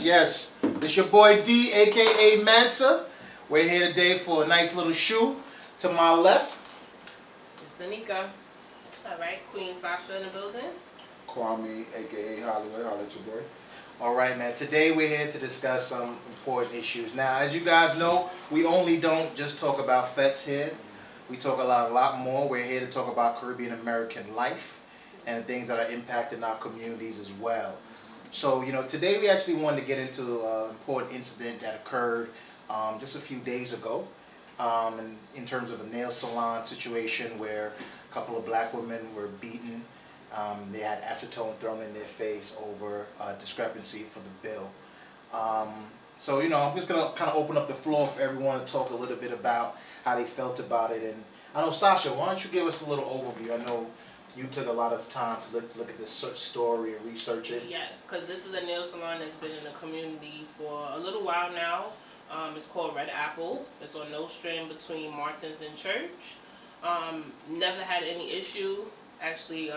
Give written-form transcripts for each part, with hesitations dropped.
yes. This your boy D, aka Mansa. We're here today for a nice little shoe. To my left, it's Danica. All right, Queen Sasha in the building. Kwame, aka Hollywood. Holla at your boy. all right, man. Today we're here to discuss some important issues. Now, as you guys know, we only don't just talk about Fets here. We talk a lot more. We're here to talk about Caribbean American life and the things that are impacting our communities as well. So, today we actually wanted to get into an important incident that occurred just a few days ago in terms of a nail salon situation where a couple of black women were beaten. They had acetone thrown in their face over a discrepancy for the bill. So, I'm just going to kind of open up the floor for everyone to talk a little bit about how they felt about it. And I know, Sasha, why don't you give us a little overview? I know you took a lot of time to look at this story and research it. Yes, because this is a nail salon that's been in the community for a little while now. It's called Red Apple. It's on No Strand between Martins and Church. Never had any issue. Actually,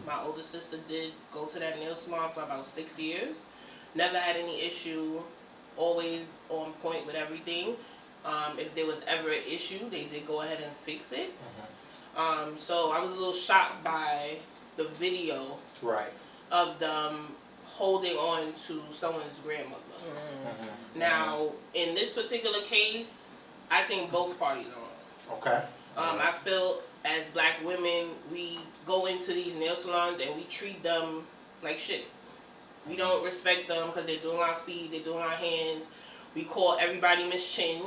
my older sister did go to that nail salon for about 6 years. Never had any issue. Always on point with everything. If there was ever an issue, they did go ahead and fix it. So I was a little shocked by the video of them holding on to someone's grandmother. Now, in this particular case, I think both parties are wrong. Okay. I feel as black women, we go into these nail salons and we treat them like shit. We don't respect them because they're doing our feet, they're doing our hands. We call everybody Miss Chin.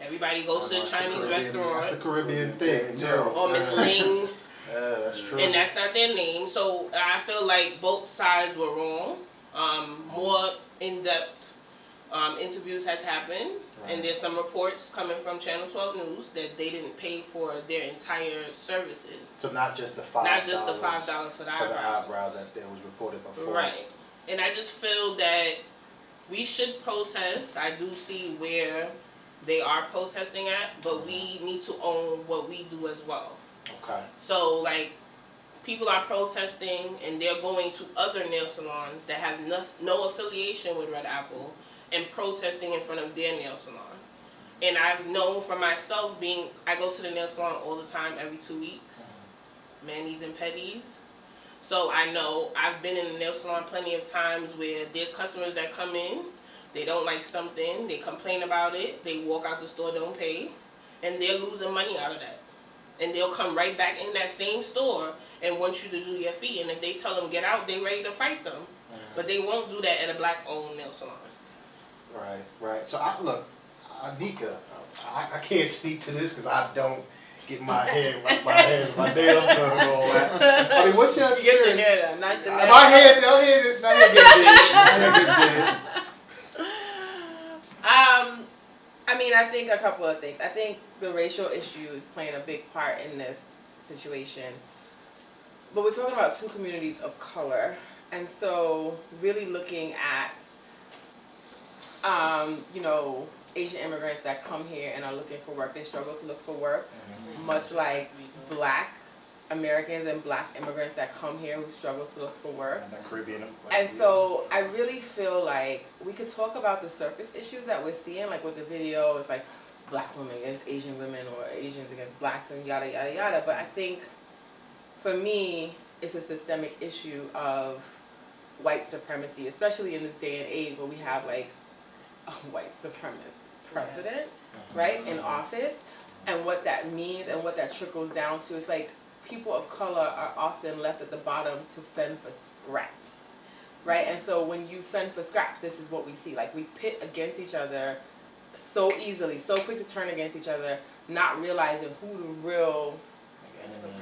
Everybody goes to a Chinese restaurant. That's a Caribbean thing, too. Or Miss Ling. That's true. And that's not their name. So I feel like both sides were wrong. More in-depth interviews has happened. Right. And there's some reports coming from Channel 12 News that they didn't pay for their entire services. So not just the $5. Not just the $5 for the eyebrows that there was reported before. Right. And I just feel that we should protest. I do see where they are protesting at, but we need to own what we do as well. Okay. So, like, people are protesting and they're going to other nail salons that have no affiliation with Red Apple and protesting in front of their nail salon. And I've known for myself I go to the nail salon all the time every 2 weeks, manis and pedis. So I know I've been in the nail salon plenty of times where there's customers that come in, they don't like something, they complain about it, they walk out the store, don't pay, and they're losing money out of that. And they'll come right back in that same store and want you to do your fee. And if they tell them get out, they're ready to fight them. But they won't do that at a black-owned nail salon. Right. So, Anika, I can't speak to this because I don't get my nails done and all that. I mean, what's your experience? You get your hair done, not your nails. My hair get I mean, I think a couple of things. I think the racial issue is playing a big part in this situation. But we're talking about two communities of color. And so really looking at, Asian immigrants that come here and are looking for work, they struggle to look for work, much like black Americans and black immigrants that come here who struggle to look for work. And Caribbean. And so I really feel like we could talk about the surface issues that we're seeing, like with the video, it's like black women against Asian women or Asians against blacks and yada, yada, yada. But I think for me, it's a systemic issue of white supremacy, especially in this day and age where we have like a white supremacist president, right, in office. And what that means and what that trickles down to is like people of color are often left at the bottom to fend for scraps, right? And so when you fend for scraps, this is what we see. Like we pit against each other so easily, so quick to turn against each other, not realizing who the real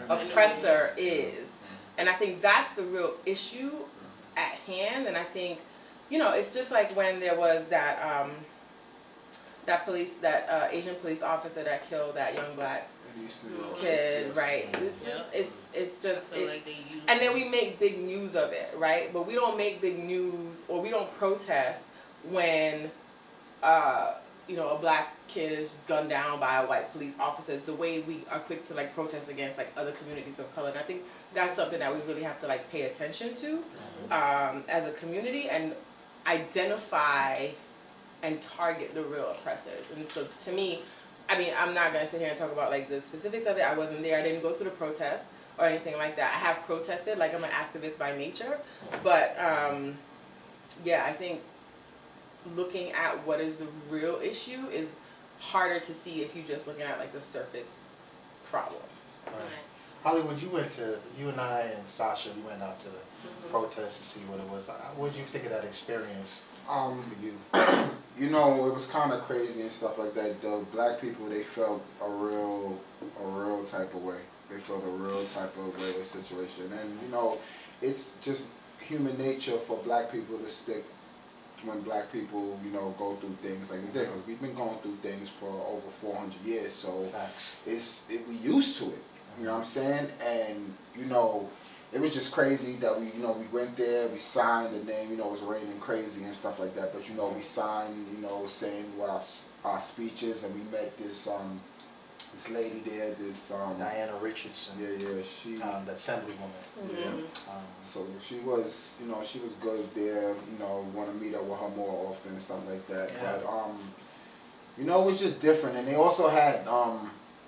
oppressor is. And I think that's the real issue at hand. And I think, it's just like when there was that Asian police officer that killed that young black kid, right? It's just, and then we make big news of it, right? But we don't make big news or we don't protest when, a black kid is gunned down by white police officers the way we are quick to like protest against like other communities of color. And I think that's something that we really have to like pay attention to as a community. And identify and target the real oppressors. And so to me, I mean, I'm not gonna sit here and talk about like the specifics of it. I wasn't there. I didn't go to the protest or anything like that. I have protested, like I'm an activist by nature, but yeah, I think looking at what is the real issue is harder to see if you're just looking at like the surface problem. Right. Hollywood, you and I and Sasha, we went out to the protest to see what it was. What did you think of that experience for you? You know, it was kind of crazy and stuff like that. The black people, they felt a real type of way. They felt a real type of way of situation. And, you know, it's just human nature for black people to stick when black people, you know, go through things like they did. Because we've been going through things for over 400 years. So Facts. we used to it. You know what I'm saying? And, you know, it was just crazy that we went there, we signed, and then, you know, it was raining crazy and stuff like that. But, you know, we signed, you know, saying what our speeches, and we met this lady there, Diana Richardson. Yeah, she. The assemblywoman. Yeah. So she was, you know, she was good there. You know, want to meet up with her more often and stuff like that. Yeah. But you know, it was just different. And they also had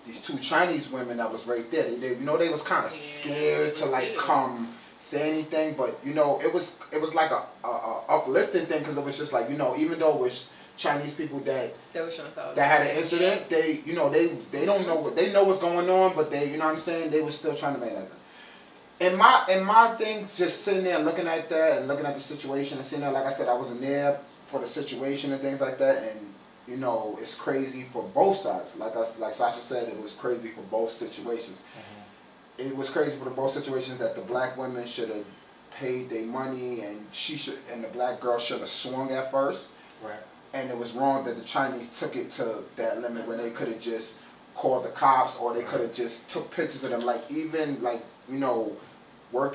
these two Chinese women that was right there. They you know, they was kind of scared to like come say anything, but you know, it was like a uplifting thing, because it was just like, you know, even though it was Chinese people that had an incident, they, you know, they don't know they know what's going on, but they, you know what I'm saying, they was still trying to make that. And my thing, just sitting there looking at that and looking at the situation and sitting there, like I said, I wasn't there for the situation and things like that, and you know, it's crazy for both sides. Like Sasha said, it was crazy for both situations. It was crazy for both situations that the black women should have paid their money, and the black girl should have swung at first. Right. And it was wrong that the Chinese took it to that limit when they could have just called the cops, or they could have just took pictures of them. Like, even like, you know, when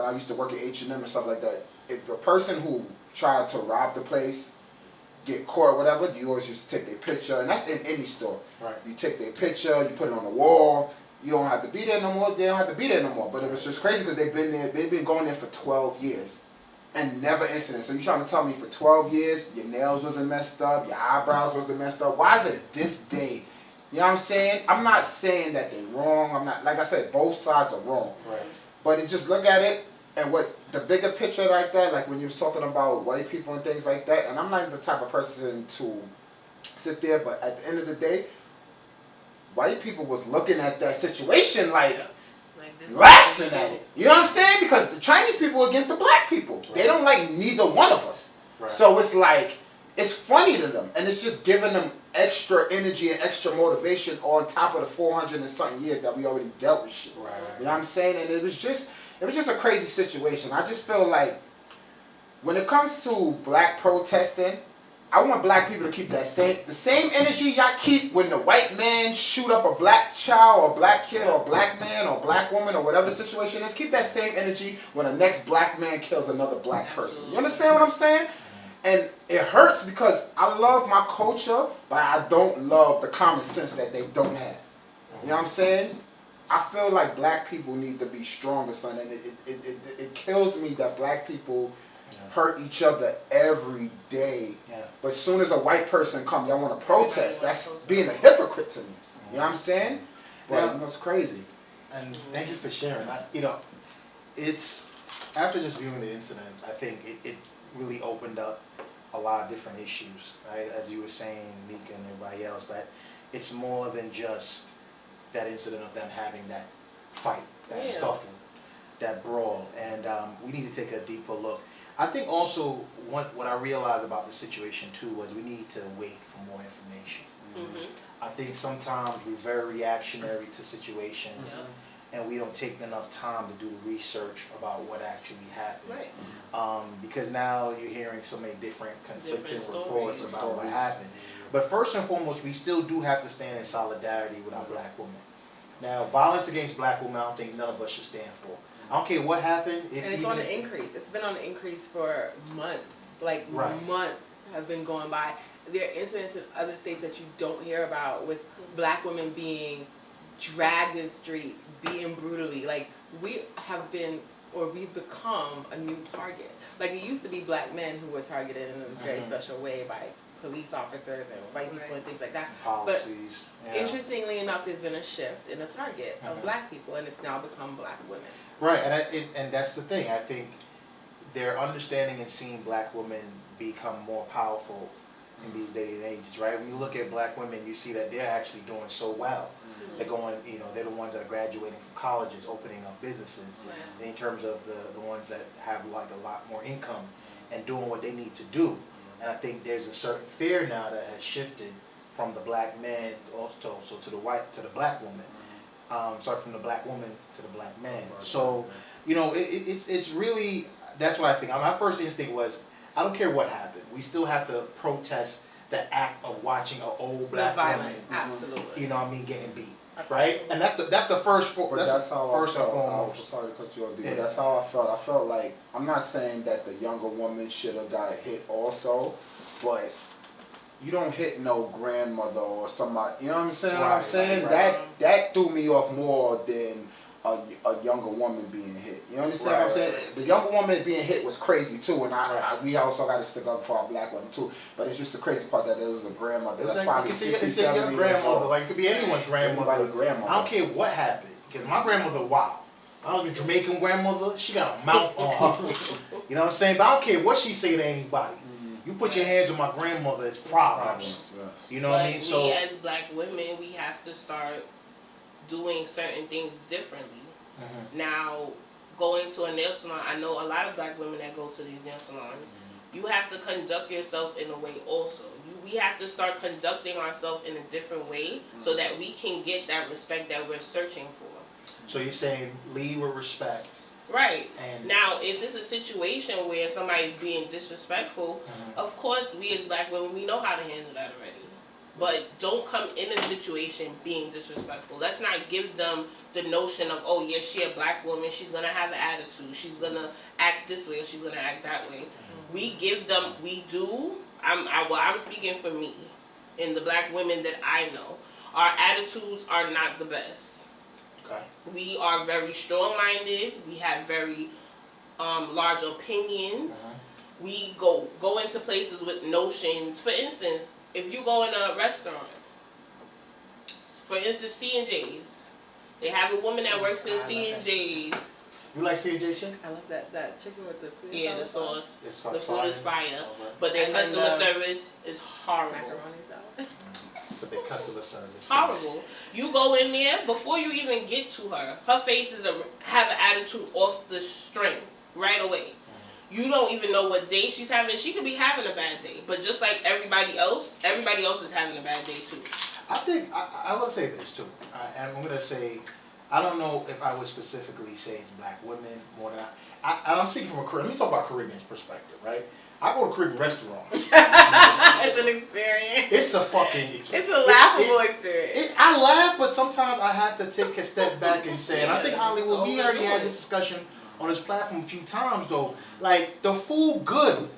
I used to work at H&M and stuff like that, if a person who tried to rob the place get caught or whatever, you always used to take their picture, and that's in any store. Right. You take their picture, you put it on the wall. You don't have to be there no more. They don't have to be there no more. But it was just crazy because they've been going there for 12 years, and never incident. So you trying to tell me for 12 years your nails wasn't messed up, your eyebrows wasn't messed up? Why is it this day? You know what I'm saying? I'm not saying that they're wrong. I'm not, like I said, both sides are wrong. Right. But it just look at it. And what the bigger picture like that, like when you was talking about white people and things like that, and I'm not the type of person to sit there, but at the end of the day, white people was looking at that situation like laughing at it. You know what I'm saying? Because the Chinese people are against the black people. Right. They don't like neither one of us. Right. So it's like, it's funny to them, and it's just giving them extra energy and extra motivation on top of the 400 and something years that we already dealt with shit. Right. You know what I'm saying? And it was just a crazy situation. I just feel like when it comes to black protesting, I want black people to keep the same energy y'all keep when the white man shoot up a black child or black kid or black man or black woman or whatever the situation is. Keep that same energy when the next black man kills another black person. You understand what I'm saying? And it hurts because I love my culture, but I don't love the common sense that they don't have. You know what I'm saying? I feel like black people need to be stronger, son, and it kills me that black people hurt each other every day. Yeah. But as soon as a white person comes, y'all want to protest. That's being a hypocrite to me. You know what I'm saying? But you know, it's crazy. And thank you for sharing. It's after just viewing the incident, I think it really opened up a lot of different issues, right? As you were saying, Nika and everybody else, that it's more than just that incident of them having that fight, that scuffle, that brawl, and we need to take a deeper look. I think also what I realized about the situation too was we need to wait for more information. I think sometimes we're very reactionary to situations, and we don't take enough time to do research about what actually happened. Right. Because now you're hearing so many different conflicting reports about what happened. But first and foremost, we still do have to stand in solidarity with our black women. Now, violence against black women, I don't think none of us should stand for. I don't care what happened. And it's on an increase. It's been on an increase for months. Like, months have been going by. There are incidents in other states that you don't hear about with black women being dragged in streets, beaten brutally. Like, we have been or we've become a new target. Like it used to be black men who were targeted in a very special way by police officers and white people and things like that. Policies. But interestingly enough, there's been a shift in the target of black people, and it's now become black women. Right, and that's the thing. I think they're understanding and seeing black women become more powerful in these day and ages, right? When you look at black women, you see that they're actually doing so well. They're going, they're the ones that are graduating from colleges, opening up businesses, in terms of the ones that have like a lot more income and doing what they need to do. And I think there's a certain fear now that has shifted from the black man also to the black woman. From the black woman to the black man. So, it's really, that's what I think. My first instinct was, I don't care what happened. We still have to protest the act of watching an old black woman, absolutely. Getting beat, Absolutely. right? And that's the first. That's how I first and felt. foremost. I'm sorry to cut you off, but that's how I felt. I felt like, I'm not saying that the younger woman should have got hit also, but you don't hit no grandmother or somebody. You know what I'm saying? Right, what I'm saying? right. That threw me off more than a younger woman being hit. You understand what I'm saying? The younger woman being hit was crazy too, and we also got to stick up for our black women too. But it's just the crazy part that there was a grandmother. That's probably 60, 70 your years grandmother. old. Like it could be anyone's grandmother. Anybody's grandmother. I don't care what happened, because my grandmother, wow. I don't know, Jamaican grandmother, she got a mouth on her. You know what I'm saying? But I don't care what she say to anybody. You put your hands on my grandmother, it's problems. Yes. You know what I mean? So we as black women, we have to start doing certain things differently. Now, going to a nail salon, I know a lot of black women that go to these nail salons. You have to conduct yourself in a way also. We have to start conducting ourselves in a different way so that we can get that respect that we're searching for. So you're saying lead with respect. Right. And now, if it's a situation where somebody's being disrespectful, of course, we as black women, we know how to handle that already. But don't come in a situation being disrespectful. Let's not give them the notion of, oh, yeah, she a black woman, she's going to have an attitude, she's going to act this way or she's going to act that way. We give them, I'm speaking for me and the black women that I know. Our attitudes are not the best. okay. We are very strong-minded. We have very large opinions. We go into places with notions. For instance, if you go in a restaurant, for instance, C&J's, they have a woman that works in C&J's. You like C&J shit? I love that chicken with the sweet Yeah, the sauce. The The food is fire. Okay. But their And then customer the service is horrible. macaroni salad. But their customer service. Horrible. You go in there, before you even get to her face have an attitude off the strength right away. You don't even know what day she's having. She could be having a bad day, but just like everybody else is having a bad day too. I think I want to say this too, and I'm gonna say, I don't know if I would specifically say it's black women more than I'm speaking from a Caribbean. Let me talk about Caribbean's perspective, right? I go to Caribbean restaurants. It's an experience. It's a fucking experience. It's a laughable experience. I laugh, but sometimes I have to take a step back and say, and I think Hollywood, we already had this discussion on this platform a few times though. Like the food good,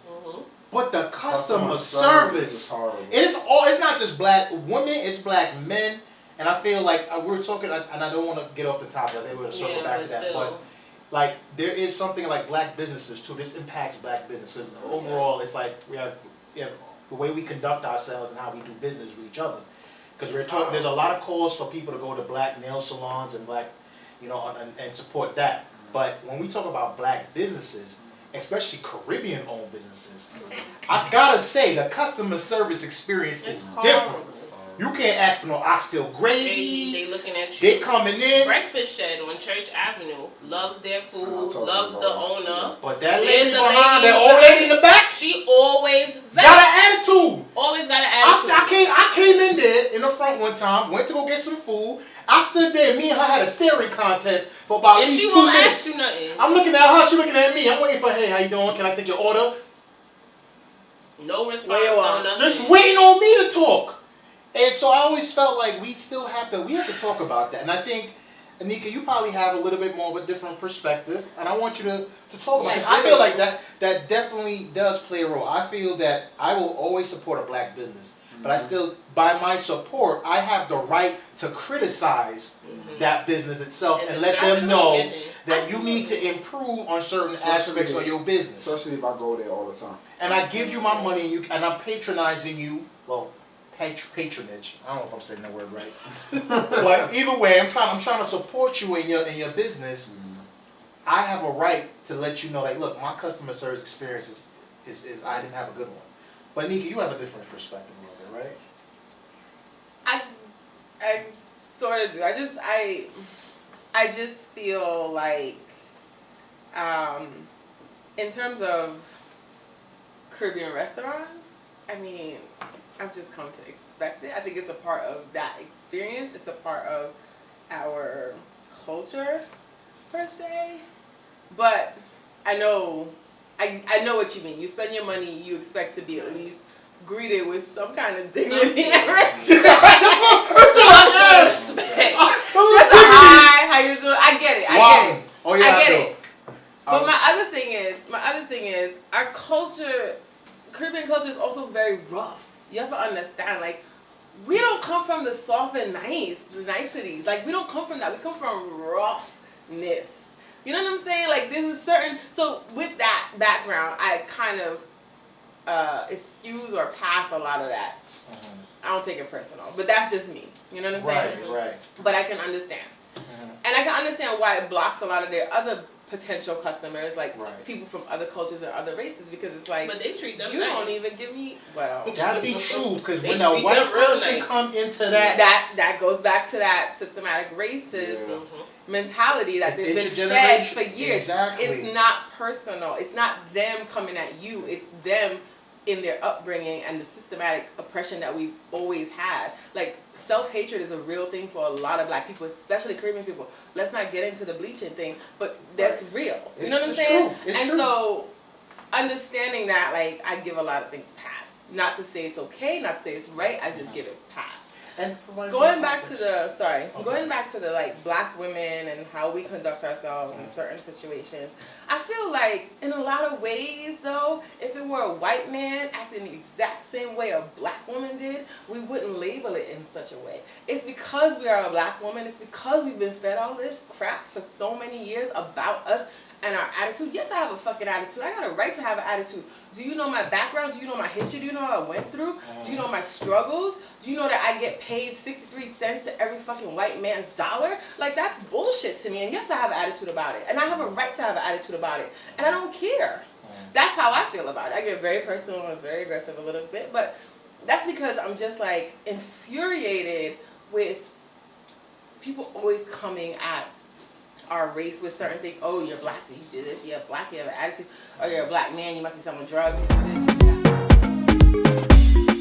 but the customer service, it's not just black women, it's black men, and I feel like we're talking, and I don't want to get off the topic. I think we're gonna circle back to that, but like there is something like black businesses too. This impacts black businesses overall. It's like we have the way we conduct ourselves and how we do business with each other. Because we're talking, there's a lot of calls for people to go to black nail salons and black, and support that. But when we talk about black businesses, especially Caribbean-owned businesses, I gotta say the customer service experience is different. You can't ask for no oxtail gravy. They looking at you. They coming in. Breakfast Shed on Church Avenue. Love their food. Love the owner. But that lady behind, that old lady in the back, she always got an attitude. Always got an attitude. I came in there in the front one time, went to go get some food. I stood there, me and her had a staring contest for about at least 2 minutes. She won't ask you nothing. I'm looking at her, she looking at me. I'm waiting for, hey, how you doing? Can I take your order? No response, no nothing. Just waiting on me to talk. And so I always felt like we have to talk about that. And I think, Anika, you probably have a little bit more of a different perspective. And I want you to talk about it. I feel like that definitely does play a role. I feel that I will always support a black business. But I still, by my support, I have the right to criticize that business itself and let them know that you need to improve on certain aspects of your business. Especially if I go there all the time. And I give you my money and I'm patronizing you. Well, patronage. I don't know if I'm saying that word right. But either way, I'm trying to support you in your business. Mm-hmm. I have a right to let you know, like, look, my customer service experience is I didn't have a good one. But Nika, you have a different perspective a little bit, right? I sort of do. I just feel like, in terms of Caribbean restaurants, I mean, I've just come to expect it. I think it's a part of that experience. It's a part of our culture, per se. But I know what you mean. You spend your money, you expect to be at least greeted with some kind of dignity and respect. Just a hi, how you doing? I get it. Oh yeah, I get it. But my other thing is, our culture, Caribbean culture, is also very rough. You have to understand, like, we don't come from the soft and the niceties. Like, we don't come from that. We come from roughness. You know what I'm saying? Like, there's a certain, so with that background, I kind of excuse or pass a lot of that. Mm-hmm. I don't take it personal, but that's just me. You know what I'm saying? Right. But I can understand. Mm-hmm. And I can understand why it blocks a lot of their other potential customers, like people from other cultures and other races, because it's like, but they treat them you nice. Don't even give me, well. That'd be true, because when They a treat white them real person nice. come into that, That goes back to that systematic racism mentality that It's they've been fed intergeneration- for years. Exactly. It's not personal. It's not them coming at you. It's them in their upbringing and the systematic oppression that we've always had. Like, self-hatred is a real thing for a lot of black people, especially Caribbean people. Let's not get into the bleaching thing, but that's real. You know what I'm saying? It's true. So, understanding that, like, I give a lot of things pass. Not to say it's okay, not to say it's right, I just give it pass. and Going back to the like black women and how we conduct ourselves in certain situations, I feel like in a lot of ways though, if it were a white man acting the exact same way a black woman did, we wouldn't label it in such a way. It's because we are a black woman, it's because we've been fed all this crap for so many years about us and our attitude. Yes, I have a fucking attitude. I got a right to have an attitude. Do you know my background? Do you know my history? Do you know what I went through? Do you know my struggles? Do you know that I get paid 63 cents to every fucking white man's dollar? Like, that's bullshit to me. And yes, I have an attitude about it. And I have a right to have an attitude about it. And I don't care. That's how I feel about it. I get very personal and very aggressive a little bit. But that's because I'm just, like, infuriated with people always coming at our race with certain things. Oh, you're black, so you do this. You're black, you have an attitude. Or you're a black man, you must be someone drugs. You do this, you do that.